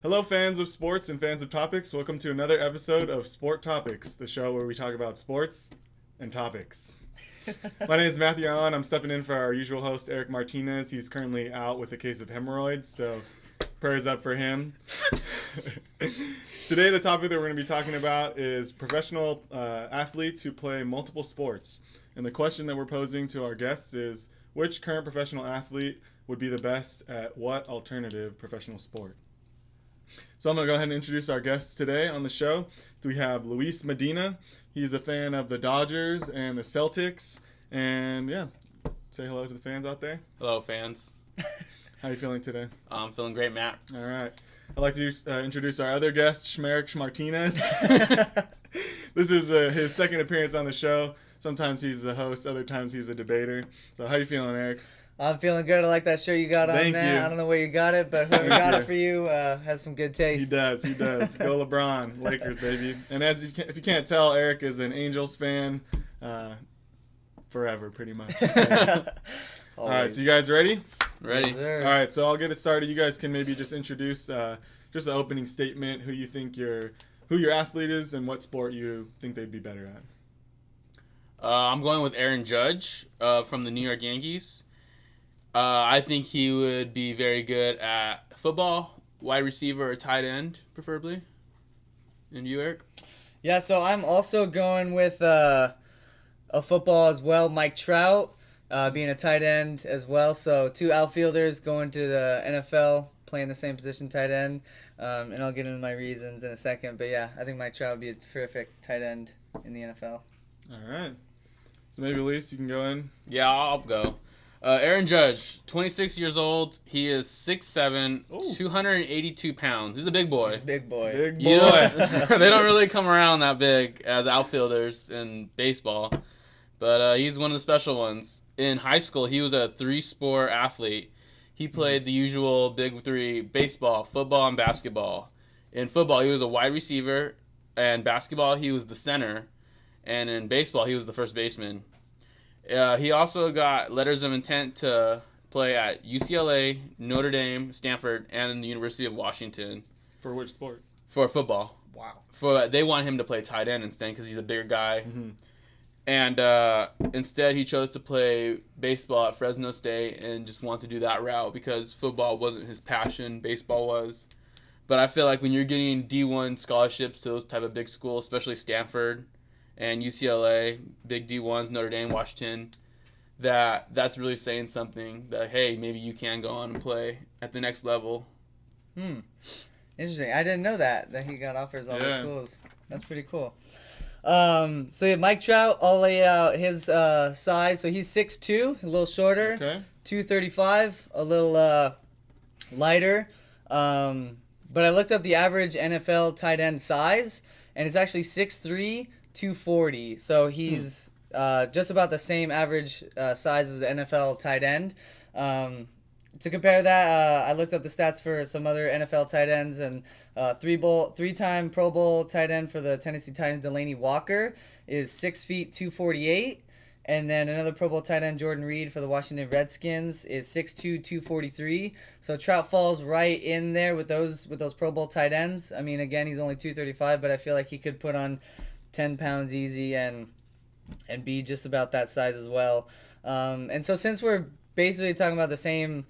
Hello, fans of sports and fans of topics. Welcome to another episode of SporTopics, the show where we talk about sports and topics. My name is Matthew Allen. I'm stepping in for our usual host, Eric Martinez. He's currently out with a case of hemorrhoids, so prayers up for him. Today, the topic that we're going to be talking about is professional athletes who play multiple sports. And the question that we're posing to our guests is, which current professional athlete would be the best at what alternative professional sport? So I'm going to go ahead and introduce our guests today on the show. We have Luis Medina. He's a fan of the Dodgers and the Celtics. And yeah, say hello to the fans out there. Hello, fans. How are you feeling today? I'm feeling great, Matt. All right. I'd like to introduce our other guest, Shmerich Martinez. This is his second appearance on the show. Sometimes he's the host, other times he's a debater. So how you feeling, Eric? I'm feeling good. I like that show you got on, Thank man. you. I don't know where you got it, but whoever got it for you has some good taste. He does. Go LeBron. Lakers, baby. And if you can't tell, Eric is an Angels fan forever, pretty much. All right, so you guys ready? Ready? Yes, sir. All right, so I'll get it started. You guys can maybe just introduce just an opening statement, who you think who your athlete is and what sport you think they'd be better at. I'm going with Aaron Judge from the New York Yankees. I think he would be very good at football, wide receiver, or tight end, preferably. And you, Eric? Yeah, so I'm also going with a football as well. Mike Trout being a tight end as well. So two outfielders going to the NFL, playing the same position, tight end. And I'll get into my reasons in a second. But yeah, I think Mike Trout would be a terrific tight end in the NFL. All right. So maybe, Luis, you can go in. Yeah, I'll go. Aaron Judge, 26 years old. He is 6'7", Ooh. 282 pounds. He's a big boy. Big boy. Big boy. You know, they don't really come around that big as outfielders in baseball. But he's one of the special ones. In high school, he was a three-sport athlete. He played the usual big three: baseball, football, and basketball. In football, he was a wide receiver. And basketball, he was the center. And in baseball, he was the first baseman. He also got letters of intent to play at UCLA, Notre Dame, Stanford, and the University of Washington. For which sport? For football. Wow. They want him to play tight end instead because he's a bigger guy. Mm-hmm. And instead, he chose to play baseball at Fresno State and just wanted to do that route because football wasn't his passion, baseball was. But I feel like when you're getting D1 scholarships to those type of big schools, especially Stanford and UCLA, big D1s, Notre Dame, Washington, that's really saying something that, hey, maybe you can go on and play at the next level. Interesting. I didn't know that he got offers all those Yeah. schools. That's pretty cool. So yeah, Mike Trout, I'll lay out his size. So he's 6'2", a little shorter, Okay. 235, a little lighter. But I looked up the average NFL tight end size, and it's actually 6'3", 240. So he's just about the same average size as the NFL tight end. To compare that, I looked up the stats for some other NFL tight ends, and three-time Pro Bowl tight end for the Tennessee Titans, Delaney Walker, is 6 feet 248. And then another Pro Bowl tight end, Jordan Reed, for the Washington Redskins, is 6'2", 243. So Trout falls right in there with those Pro Bowl tight ends. I mean, again, he's only 235, but I feel like he could put on 10 pounds easy and be just about that size as well. And so since we're basically talking about the same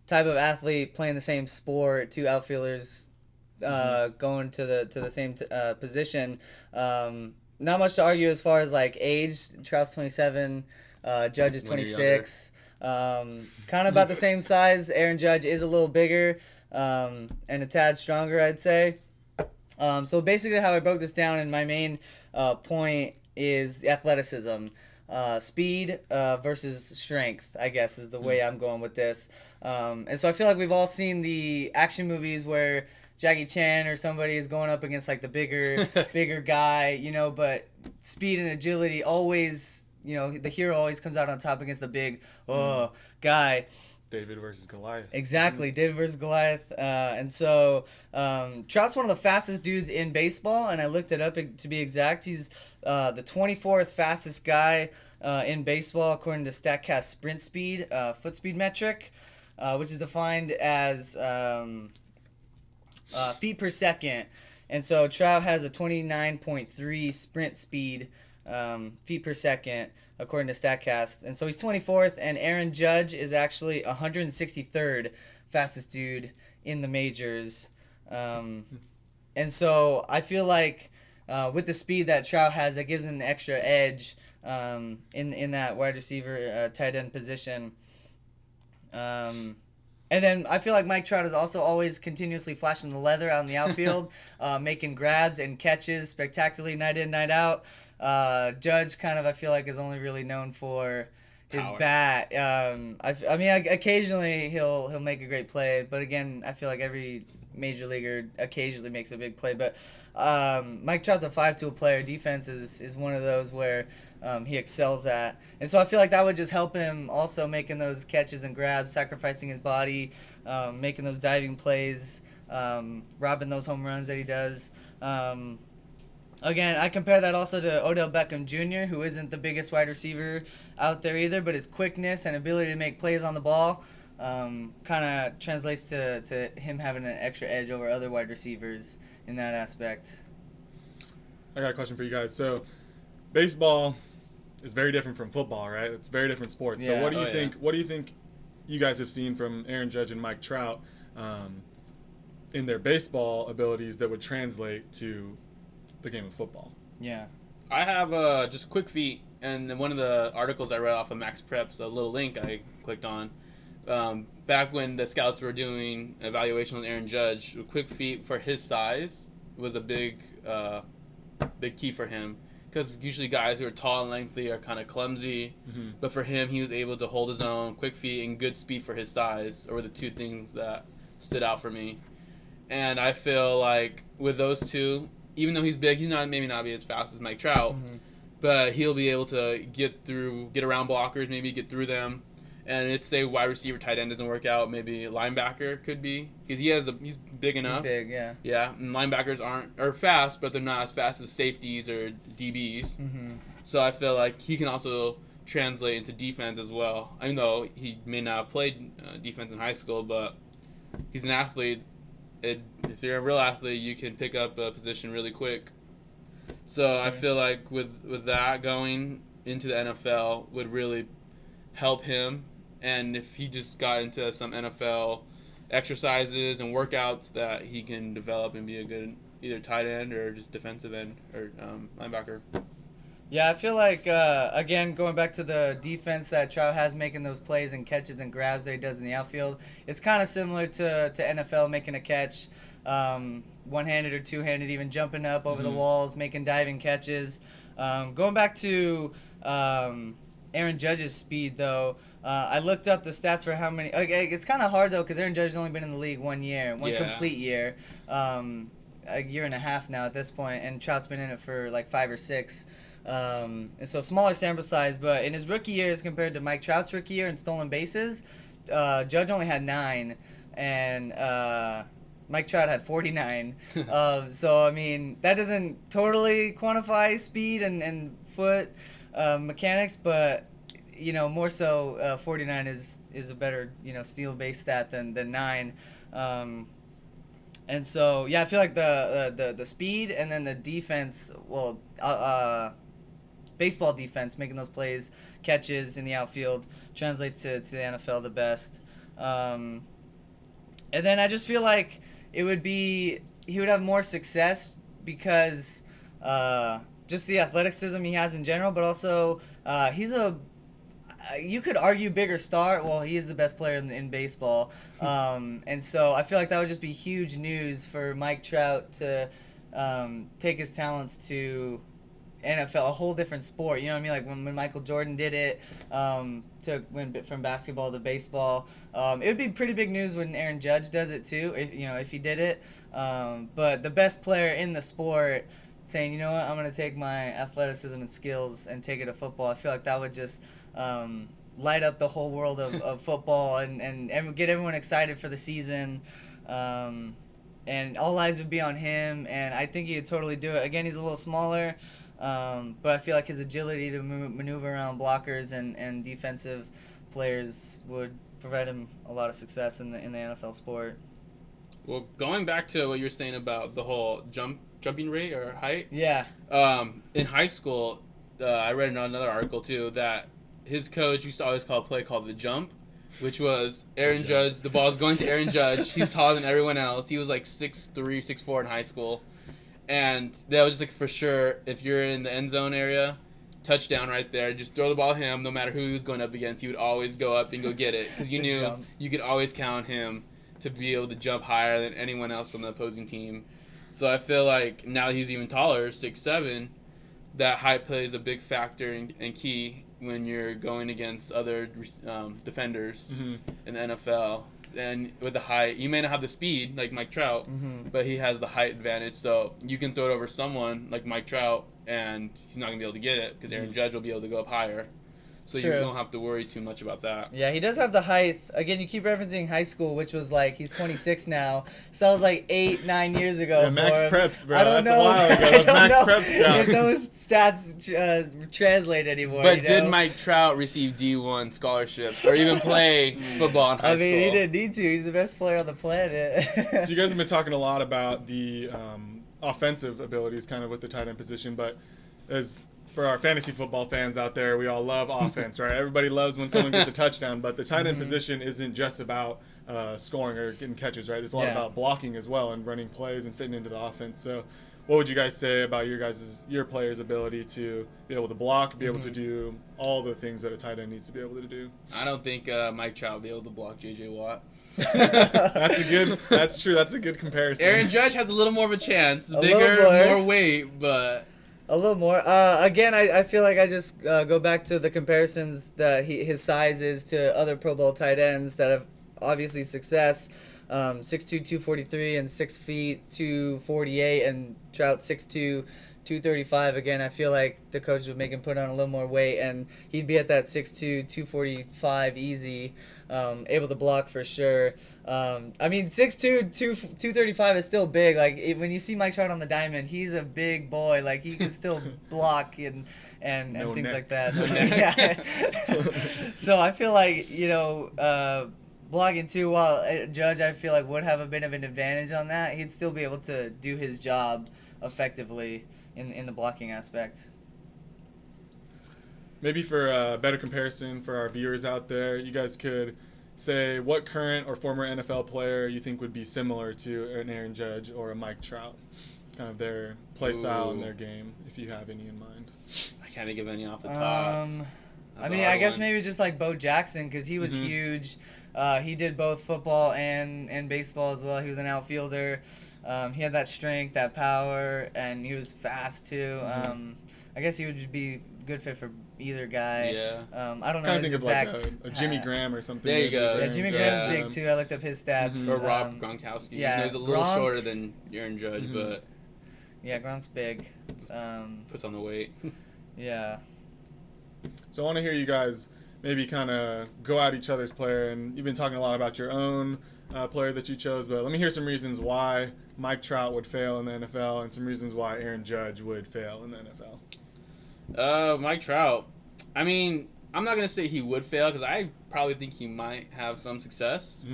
type of athlete playing the same sport, two outfielders going to the same position, not much to argue as far as like age. Trout's 27, Judge is 26. Kind of about the same size. Aaron Judge is a little bigger and a tad stronger, I'd say. So basically how I broke this down in my main point is the athleticism. Speed versus strength, I guess, is the way I'm going with this. And so I feel like we've all seen the action movies where Jackie Chan or somebody is going up against like the bigger guy, but speed and agility always, the hero always comes out on top against the big guy. David versus Goliath. Exactly, David versus Goliath. And so Trout's one of the fastest dudes in baseball, and I looked it up to be exact. He's the 24th fastest guy in baseball according to StatCast sprint speed, foot speed metric, which is defined as feet per second. And so Trout has a 29.3 sprint speed, feet per second, according to StatCast. And so he's 24th, and Aaron Judge is actually 163rd fastest dude in the majors. And so I feel like with the speed that Trout has, that gives him an extra edge in that wide receiver, tight end position. And then I feel like Mike Trout is also always continuously flashing the leather out in the outfield, making grabs and catches spectacularly night in, night out. Judge kind of, I feel like, is only really known for his Power. bat. I mean, occasionally he'll make a great play, but again, I feel like every major leaguer occasionally makes a big play. But Mike Trout's a 5-tool player. Defense is one of those where he excels at. And so I feel like that would just help him also making those catches and grabs, sacrificing his body, making those diving plays, robbing those home runs that he does. Again, I compare that also to Odell Beckham Jr., who isn't the biggest wide receiver out there either, but his quickness and ability to make plays on the ball kind of translates to him having an extra edge over other wide receivers in that aspect. I got a question for you guys. So, baseball is very different from football, right? It's very different sports. Yeah. So, what do you Oh, think? What do you think you guys have seen from Aaron Judge and Mike Trout in their baseball abilities that would translate to the game of football? Yeah. I have just quick feet, and then one of the articles I read off of Max Preps, a little link I clicked on, back when the scouts were doing evaluation on Aaron Judge, quick feet for his size was a big key for him. Because usually guys who are tall and lengthy are kind of clumsy, but for him, he was able to hold his own. Quick feet and good speed for his size were the two things that stood out for me. And I feel like with those two, even though he's big, he's maybe not be as fast as Mike Trout, but he'll be able to get around blockers, maybe get through them. And it's say wide receiver, tight end doesn't work out, maybe linebacker could be, because he's big enough. He's big, yeah. Yeah, and linebackers are fast, but they're not as fast as safeties or DBs. So I feel like he can also translate into defense as well. Even though he may not have played defense in high school, but he's an athlete. If you're a real athlete, you can pick up a position really quick. So Sure. I feel like with that going into the NFL would really help him. And if he just got into some NFL exercises and workouts, that he can develop and be a good either tight end or just defensive end or linebacker. Yeah, I feel like, again, going back to the defense that Trout has, making those plays and catches and grabs that he does in the outfield, it's kind of similar to NFL making a catch, one-handed or two-handed, even jumping up over the walls, making diving catches. Going back to Aaron Judge's speed, though, I looked up the stats for how many. It's kind of hard, though, because Aaron Judge has only been in the league 1 year, one complete year, a year and a half now at this point, and Trout's been in it for like 5 or 6. And so smaller sample size, but in his rookie year as compared to Mike Trout's rookie year in stolen bases, Judge only had 9, and Mike Trout had 49. So, I mean, that doesn't totally quantify speed and foot mechanics, but, you know, more so 49 is a better, you know, steal-based stat than 9. And so, yeah, I feel like the speed and then the defense, well, baseball defense, making those plays, catches in the outfield, translates to the NFL the best. And then I just feel like he would have more success because just the athleticism he has in general, but also he's you could argue bigger star. Well, he is the best player in baseball. And so I feel like that would just be huge news for Mike Trout to take his talents to NFL, a whole different sport. You know what I mean? Like when Michael Jordan did it, went from basketball to baseball. It would be pretty big news when Aaron Judge does it too, if he did it. But the best player in the sport saying, you know what, I'm going to take my athleticism and skills and take it to football. I feel like that would just light up the whole world of football and get everyone excited for the season. And all eyes would be on him, and I think he would totally do it. Again, he's a little smaller, but I feel like his agility to maneuver around blockers and defensive players would provide him a lot of success in the NFL sport. Well, going back to what you were saying about the whole jumping rate or height. Yeah. In high school, I read in another article too that his coach used to always call a play called the jump, which was Aaron Judge. The ball's going to Aaron Judge. He's taller than everyone else. He was like 6'3", 6'4" in high school, and that was just like for sure. If you're in the end zone area, touchdown right there. Just throw the ball at him. No matter who he was going up against, he would always go up and go get it because you knew you could always count him to be able to jump higher than anyone else from the opposing team. So I feel like now that he's even taller, 6'7", that height plays a big factor and key when you're going against other defenders in the NFL. And with the height, you may not have the speed like Mike Trout, but he has the height advantage. So you can throw it over someone like Mike Trout, and he's not going to be able to get it because Aaron Judge will be able to go up higher. So you don't have to worry too much about that. Yeah, he does have the height. Again, you keep referencing high school, which was like, he's 26 now. So that was like 8-9 years ago. Yeah, Max Preps, bro. I don't know. A while ago. That was Max Preps scout. If those stats translate anymore. But did Mike Trout receive D1 scholarships or even play football in high school? I mean, he didn't need to. He's the best player on the planet. So you guys have been talking a lot about the offensive abilities kind of with the tight end position, but as for our fantasy football fans out there, we all love offense, right? Everybody loves when someone gets a touchdown, but the tight end position isn't just about scoring or getting catches, right? It's a lot about blocking as well and running plays and fitting into the offense. So what would you guys say about your players' ability to be able to block, be able to do all the things that a tight end needs to be able to do? I don't think Mike Trout will be able to block J.J. Watt. That's true. That's a good comparison. Aaron Judge has a little more of a chance. Bigger, more weight, but... A little more. Again, I feel like I just go back to the comparisons that his size is to other Pro Bowl tight ends that have obviously success. 6'2", 243 and 6 feet, 248, and Trout 6'2", 235. Again, I feel like the coach would make him put on a little more weight, and he'd be at that 6'2", 245 easy, able to block for sure. I mean, 6'2", 235 is still big. Like, when you see Mike Trout on the diamond, he's a big boy. Like, he can still block and things neck. like that. So, yeah. So I feel like, blocking too, while Judge, I feel like, would have a bit of an advantage on that. He'd still be able to do his job effectively in the blocking aspect. Maybe for a better comparison for our viewers out there, you guys could say what current or former NFL player you think would be similar to an Aaron Judge or a Mike Trout, kind of their play style and their game, if you have any in mind. I can't think of any off the top. I mean, I guess maybe just like Bo Jackson, because he was huge. He did both football and baseball as well. He was an outfielder. He had that strength, that power, and he was fast too. I guess he would be a good fit for either guy. Yeah. I don't know Kind of his think exact. of like a Jimmy Graham or something. There you go. Yeah, Jimmy Graham's big too. I looked up his stats. Or Rob Gronkowski. Yeah, He's a little Gronk, shorter than Aaron Judge, but yeah, Gronk's big. puts on the weight. Yeah. So I want to hear you guys maybe kind of go at each other's player, and you've been talking a lot about your own player that you chose, but let me hear some reasons why Mike Trout would fail in the NFL and some reasons why Aaron Judge would fail in the NFL. Mike Trout. I mean, I'm not going to say he would fail because I probably think he might have some success.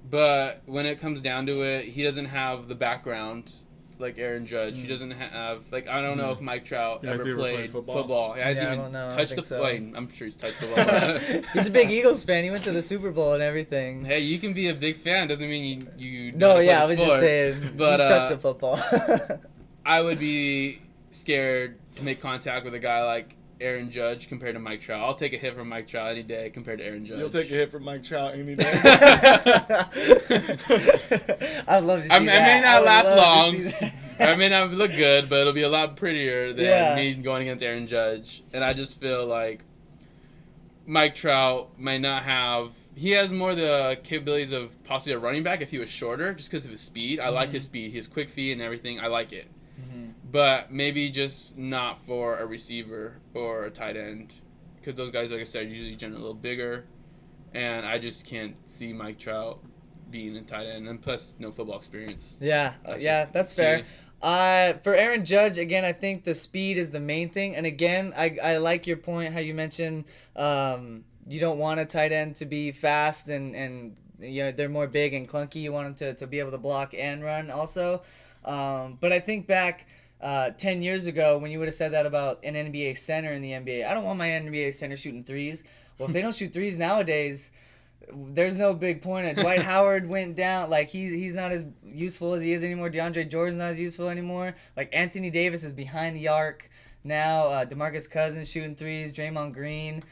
But when it comes down to it, he doesn't have the background like Aaron Judge. He doesn't have, like, I don't know if Mike Trout ever played football. He hasn't even touched the football. I'm sure he's touched football. He's a big Eagles fan. He went to the Super Bowl and everything. Hey, you can be a big fan. Doesn't mean you No, yeah, I was just saying. But, he's touched the football. I would be scared to make contact with a guy like Aaron Judge compared to Mike Trout. I'll take a hit from Mike Trout any day compared to Aaron Judge. You'll take a hit from Mike Trout any day. I'd love to see I that. may not last long. I may not look good, but it'll be a lot prettier than me going against Aaron Judge. And I just feel like Mike Trout might not have... He has more the capabilities of possibly a running back if he was shorter, just because of his speed. I like his speed. His quick feet and everything. I like it. But maybe just not for a receiver or a tight end. Because those guys, like I said, are usually generally a little bigger. And I just can't see Mike Trout being a tight end. And plus, no football experience. Yeah, that's fair. For Aaron Judge, again, I think the speed is the main thing. And again, I like your point, how you mentioned you don't want a tight end to be fast and they're more big and clunky. You want them to be able to block and run also. But I think back 10 years ago when you would have said that about an NBA center in the NBA. I don't want my NBA center shooting threes. Well, if they don't shoot threes nowadays, there's no big point. Dwight Howard went down. Like, he's not as useful as he is anymore. DeAndre Jordan's not as useful anymore. Like, Anthony Davis is behind the arc now. DeMarcus Cousins shooting threes. Draymond Green.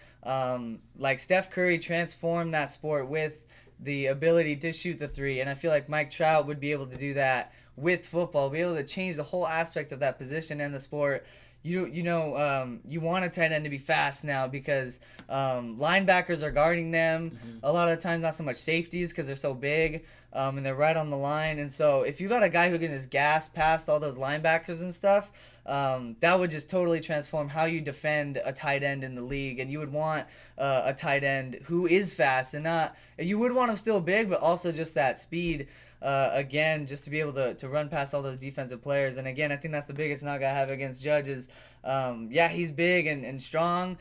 Like, Steph Curry transformed that sport with the ability to shoot the three. And I feel like Mike Trout would be able to do that with football, be able to change the whole aspect of that position and the sport. You want a tight end to be fast now because linebackers are guarding them. Mm-hmm. A lot of the times, not so much safeties because they're so big and they're right on the line. And so if you got a guy who can just gas past all those linebackers and stuff, that would just totally transform how you defend a tight end in the league. And you would want a tight end who is fast and not. You would want him still big, but also just that speed. Again, just to be able to run past all those defensive players. And again, I think that's the biggest knock I have against Judge is, he's big and strong.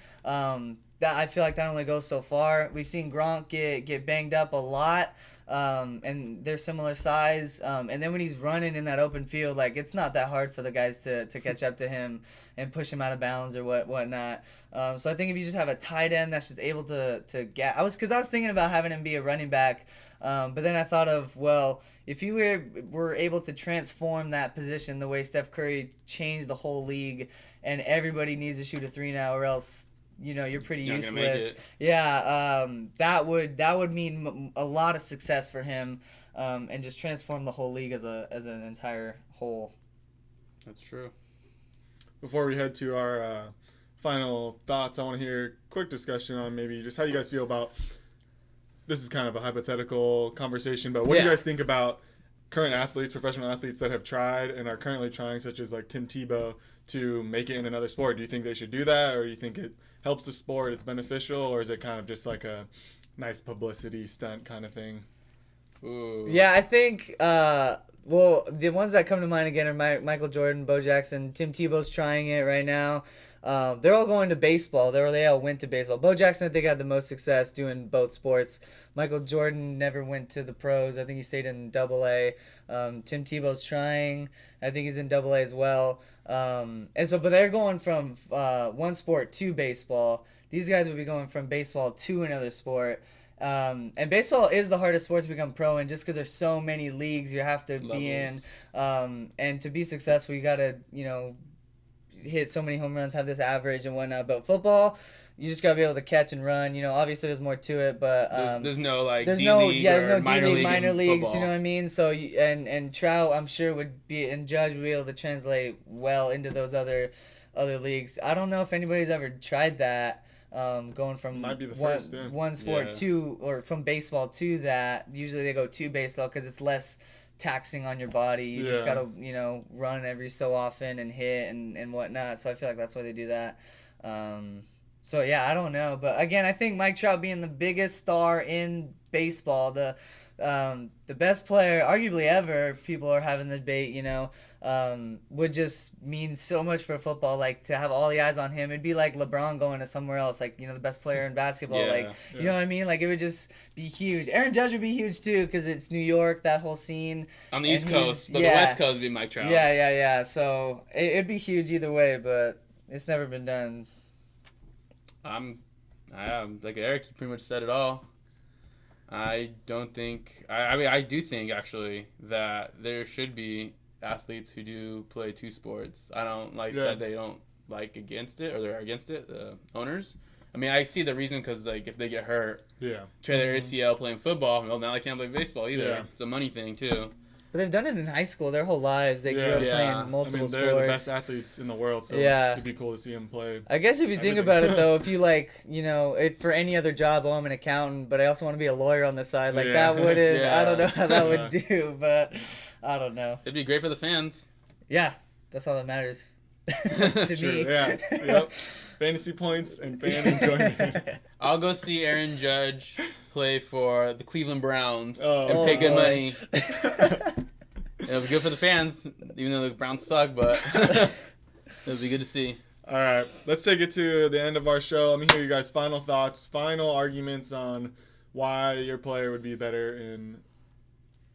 That I feel like that only goes so far. We've seen Gronk get banged up a lot, and they're similar size. And then when he's running in that open field, like, it's not that hard for the guys to catch up to him and push him out of bounds or whatnot. So I think if you just have a tight end that's just able to get, I was thinking about having him be a running back. But then I thought of, well, if you were able to transform that position the way Steph Curry changed the whole league and everybody needs to shoot a three now or else, you're pretty useless. Yeah, that would mean a lot of success for him and just transform the whole league as an entire whole. That's true. Before we head to our final thoughts, I want to hear a quick discussion on maybe just how you guys feel about. This is kind of a hypothetical conversation, but what do you guys think about current athletes, professional athletes that have tried and are currently trying, such as like Tim Tebow, to make it in another sport? Do you think they should do that, or do you think it helps the sport, it's beneficial, or is it kind of just like a nice publicity stunt kind of thing? Ooh. Yeah, I think, the ones that come to mind again are Michael Jordan, Bo Jackson, Tim Tebow's trying it right now. They're all going to baseball. They all went to baseball. Bo Jackson, I think, had the most success doing both sports. Michael Jordan never went to the pros. I think he stayed in Double-A. Tim Tebow's trying. I think he's in Double-A as well. But they're going from one sport to baseball. These guys would be going from baseball to another sport. And baseball is the hardest sport to become pro in just because there's so many leagues you have to be in. And to be successful, you got to, hit so many home runs, have this average and whatnot. But football, you just gotta be able to catch and run. Obviously there's more to it, but there's no like there's D-League there's no minor D-League, league minor leagues. football. You know what I mean? So and Trout, I'm sure and Judge would be able to translate well into those other leagues. I don't know if anybody's ever tried that. Going from Might be the first, one sport to, or from baseball to that. Usually they go to baseball because it's less taxing on your body. You just gotta run every so often and hit and whatnot. So I feel like that's why they do that. So yeah, I don't know, but again, I think Mike Trout being the biggest star in baseball, the best player arguably ever, people are having the debate, would just mean so much for football. Like, to have all the eyes on him, it'd be like LeBron going to somewhere else, like, the best player in basketball. You know what I mean? Like, it would just be huge. Aaron Judge would be huge too because it's New York, that whole scene on the East Coast, but the West Coast would be Mike Trout. Yeah. So it'd be huge either way, but it's never been done. Like Eric, you pretty much said it all. I don't think. I do think actually that there should be athletes who do play two sports. I don't like that they don't against it, or they're against it. The owners. I mean, I see the reason because like if they get hurt, tear their ACL playing football, well now they can't play baseball either. Yeah. It's a money thing too. But they've done it in high school their whole lives. They grew up playing multiple they're sports. The best athletes in the world, so it'd be cool to see them play. I guess if you think about it, though, if you if for any other job, I'm an accountant, but I also want to be a lawyer on the side, that wouldn't, I don't know how that would do, but I don't know. It'd be great for the fans. Yeah, that's all that matters to True, me. Yeah, yep. Fantasy points and fan enjoyment. I'll go see Aaron Judge play for the Cleveland Browns and pay good money. It'll be good for the fans, even though the Browns suck, but it'll be good to see. All right, let's take it to the end of our show. Let me hear you guys' final thoughts, final arguments on why your player would be better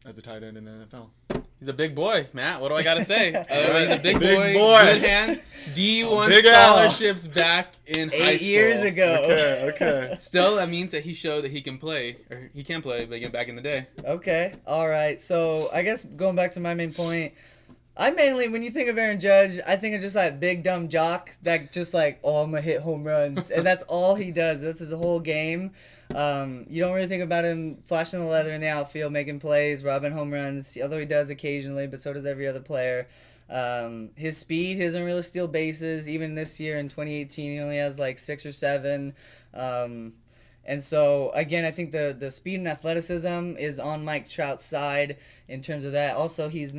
as a tight end in the NFL. He's a big boy, Matt. What do I got to say? He's a big Big boy, boy. good hands. D1 Big Al. scholarships back in high 8 school. years ago. Okay. Still, that means that he showed that he can play, or he can play, but back in the day. Okay, all right. So I guess going back to my main point, when you think of Aaron Judge, I think of just that big dumb jock that just like, oh, I'm gonna hit home runs, and that's all he does. That's his whole game. You don't really think about him flashing the leather in the outfield, making plays, robbing home runs, although he does occasionally, but so does every other player. His speed, he doesn't really steal bases. Even this year in 2018, he only has like 6 or 7. And so, again, I think the speed and athleticism is on Mike Trout's side in terms of that. Also, he's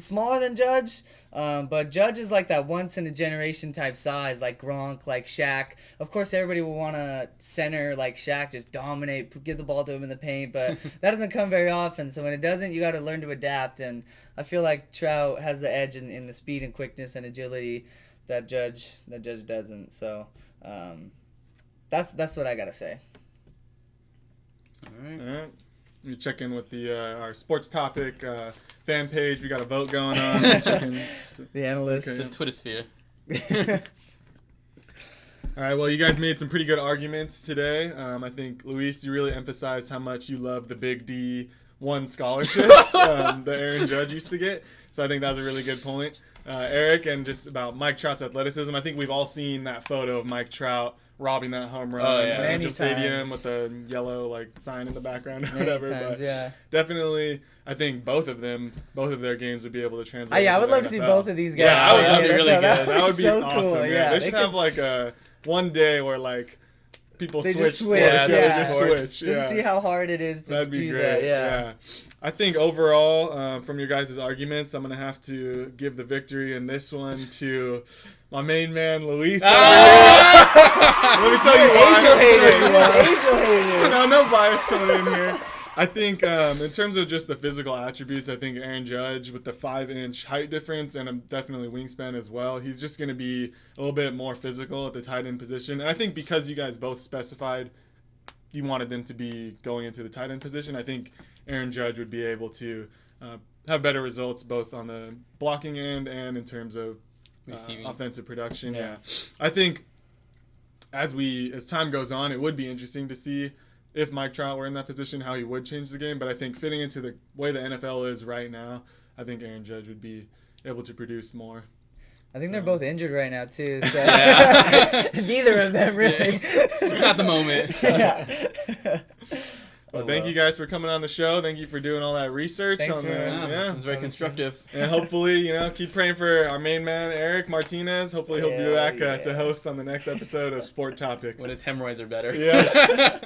smaller than Judge, but Judge is like that once-in-a-generation type size, like Gronk, like Shaq. Of course, everybody will want to center like Shaq, just dominate, give the ball to him in the paint, but that doesn't come very often. So when it doesn't, you got to learn to adapt, and I feel like Trout has the edge in the speed and quickness and agility that Judge doesn't. So that's what I got to say. All right. We check in with our sports topic fan page. We got a vote going on. The analyst. The Twitter sphere. All right. Well, you guys made some pretty good arguments today. I think, Luis, you really emphasized how much you love the big D1 scholarships that Aaron Judge used to get. So I think that was a really good point. Eric, and just about Mike Trout's athleticism. I think we've all seen that photo of Mike Trout robbing that home run at Angel Stadium with the yellow sign in the background or whatever. Times, but definitely, I think both of their games would be able to translate. I would love to see both of these guys. Yeah, that would be really good. That would be so so awesome. cool. Yeah, they should have a one day where people they switch. Just switch. Just to see how hard it is to That'd be do great. that. Yeah. I think overall, from your guys' arguments, I'm going to have to give the victory in this one to my main man, Luis. Let me tell you why. Angel hater. No bias coming in here. I think in terms of just the physical attributes, I think Aaron Judge with the 5-inch height difference and definitely wingspan as well, he's just going to be a little bit more physical at the tight end position. And I think because you guys both specified you wanted them to be going into the tight end position, I think Aaron Judge would be able to have better results both on the blocking end and in terms of offensive production. Yeah. I think as time goes on, it would be interesting to see if Mike Trout were in that position, how he would change the game. But I think fitting into the way the NFL is right now, I think Aaron Judge would be able to produce more. I think they're both injured right now, too. So. Neither of them, really. Not the moment. Well, thank you guys for coming on the show. Thank you for doing all that research. Thanks it was very constructive. And hopefully, keep praying for our main man, Eric Martinez. Hopefully he'll be back to host on the next episode of Sport Topics. When his hemorrhoids are better. Yeah.